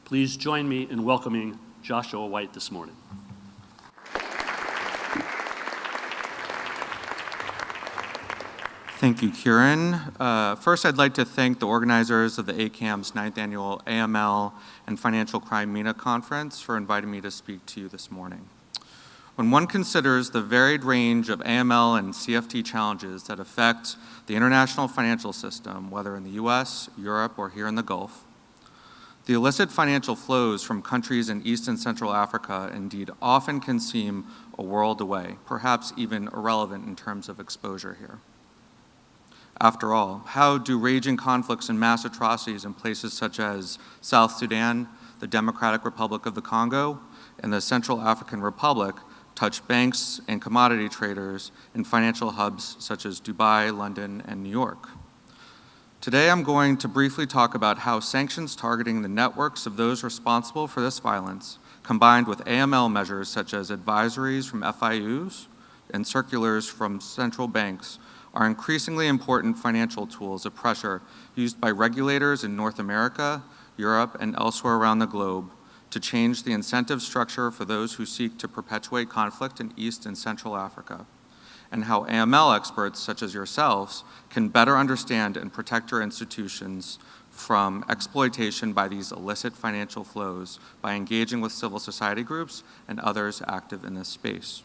Please join me in welcoming Joshua White this morning. Thank you, Kieran. First, I'd like to thank the organizers of the ACAMS 9th Annual AML and Financial Crime MENA Conference for inviting me to speak to you this morning. When one considers the varied range of AML and CFT challenges that affect the international financial system, whether in the US, Europe, or here in the Gulf, the illicit financial flows from countries in East and Central Africa indeed often can seem a world away, perhaps even irrelevant in terms of exposure here. After all, how do raging conflicts and mass atrocities in places such as South Sudan, the Democratic Republic of the Congo, and the Central African Republic touch banks and commodity traders in financial hubs such as Dubai, London, and New York? Today, I'm going to briefly talk about how sanctions targeting the networks of those responsible for this violence, combined with AML measures such as advisories from FIUs and circulars from central banks, are increasingly important financial tools of pressure used by regulators in North America, Europe, and elsewhere around the globe to change the incentive structure for those who seek to perpetuate conflict in East and Central Africa, and how AML experts such as yourselves can better understand and protect your institutions from exploitation by these illicit financial flows by engaging with civil society groups and others active in this space.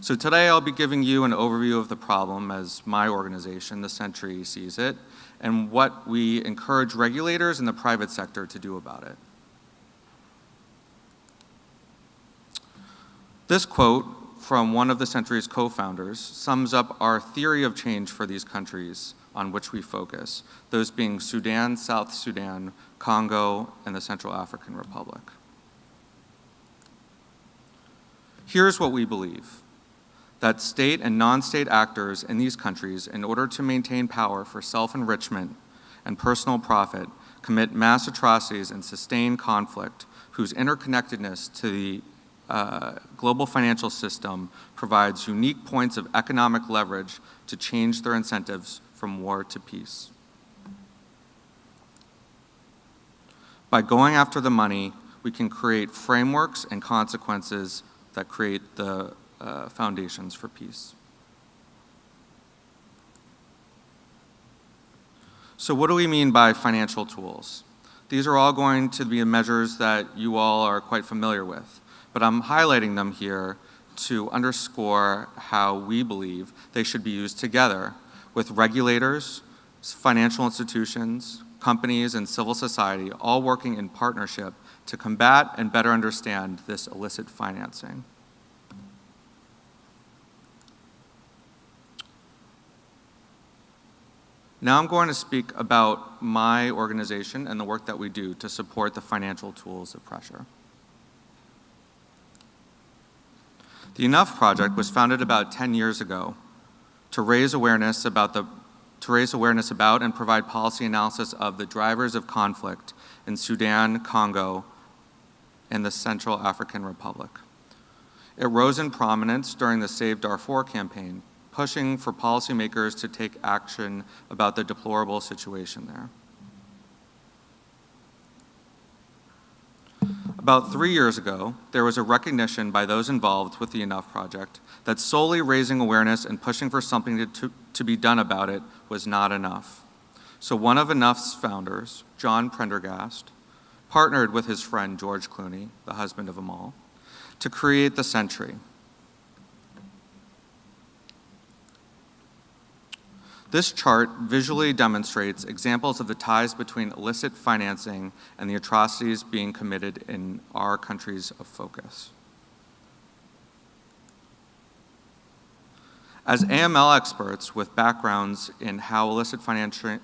So today I'll be giving you an overview of the problem as my organization, the Sentry, sees it, and what we encourage regulators in the private sector to do about it. This quote from one of the Sentry's co-founders sums up our theory of change for these countries on which we focus, those being Sudan, South Sudan, Congo, and the Central African Republic. Here's what we believe: that state and non-state actors in these countries, in order to maintain power for self-enrichment and personal profit, commit mass atrocities and sustain conflict whose interconnectedness to the global financial system provides unique points of economic leverage to change their incentives from war to peace. By going after the money, we can create frameworks and consequences that create the foundations for peace. So what do we mean by financial tools? These are all going to be measures that you all are quite familiar with, but I'm highlighting them here to underscore how we believe they should be used together with regulators, financial institutions, companies, and civil society all working in partnership to combat and better understand this illicit financing. Now I'm going to speak about my organization and the work that we do to support the financial tools of pressure. The Enough Project was founded about 10 years ago to raise awareness about and provide policy analysis of the drivers of conflict in Sudan, Congo, and the Central African Republic. It rose in prominence during the Save Darfur campaign, pushing for policymakers to take action about the deplorable situation there. About 3 years ago, there was a recognition by those involved with the Enough Project that solely raising awareness and pushing for something to be done about it was not enough. So one of Enough's founders, John Prendergast, partnered with his friend George Clooney, the husband of Amal, to create the Sentry. This chart visually demonstrates examples of the ties between illicit financing and the atrocities being committed in our countries of focus. As AML experts with backgrounds in how illicit financing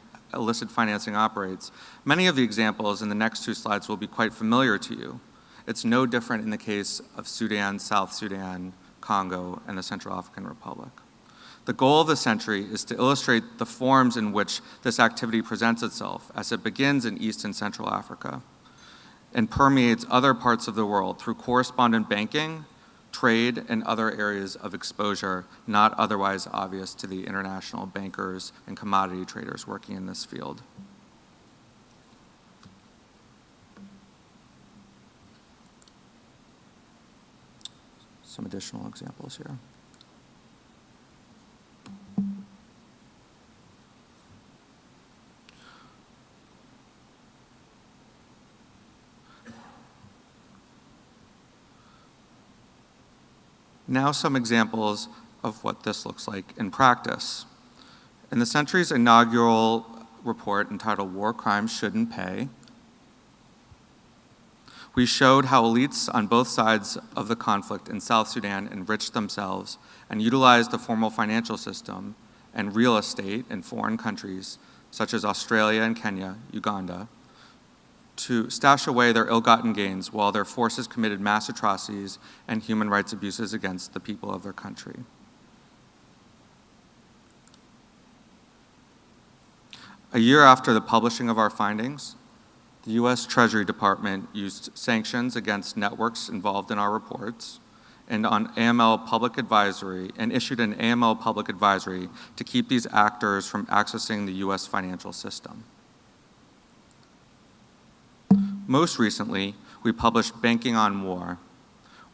operates, many of the examples in the next two slides will be quite familiar to you. It's no different in the case of Sudan, South Sudan, Congo, and the Central African Republic. The goal of the Sentry is to illustrate the forms in which this activity presents itself as it begins in East and Central Africa and permeates other parts of the world through correspondent banking, trade, and other areas of exposure not otherwise obvious to the international bankers and commodity traders working in this field. some additional examples here. Now some examples of what this looks like in practice. In the Sentry's inaugural report entitled War Crimes Shouldn't Pay, we showed how elites on both sides of the conflict in South Sudan enriched themselves and utilized the formal financial system and real estate in foreign countries, such as Australia and Kenya, Uganda, to stash away their ill-gotten gains while their forces committed mass atrocities and human rights abuses against the people of their country. A year after the publishing of our findings, the U.S. Treasury Department used sanctions against networks involved in our reports and issued an AML public advisory to keep these actors from accessing the U.S. financial system. Most recently, we published Banking on War,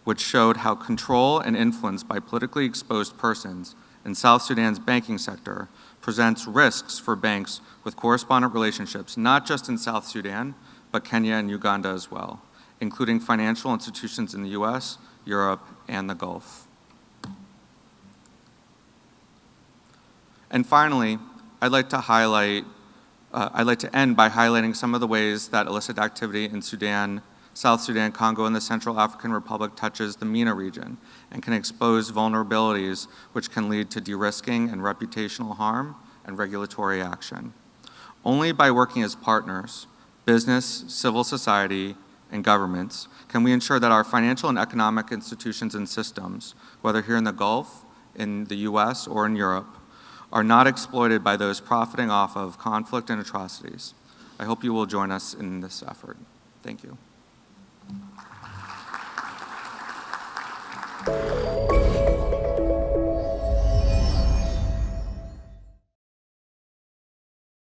which showed how control and influence by politically exposed persons in South Sudan's banking sector presents risks for banks with correspondent relationships, not just in South Sudan, but Kenya and Uganda as well, including financial institutions in the US, Europe, and the Gulf. And finally, I'd like to end by highlighting some of the ways that illicit activity in Sudan, South Sudan, Congo, and the Central African Republic touches the MENA region and can expose vulnerabilities which can lead to de-risking and reputational harm and regulatory action. Only by working as partners, business, civil society, and governments, can we ensure that our financial and economic institutions and systems, whether here in the Gulf, in the US, or in Europe, are not exploited by those profiting off of conflict and atrocities. I hope you will join us in this effort. Thank you.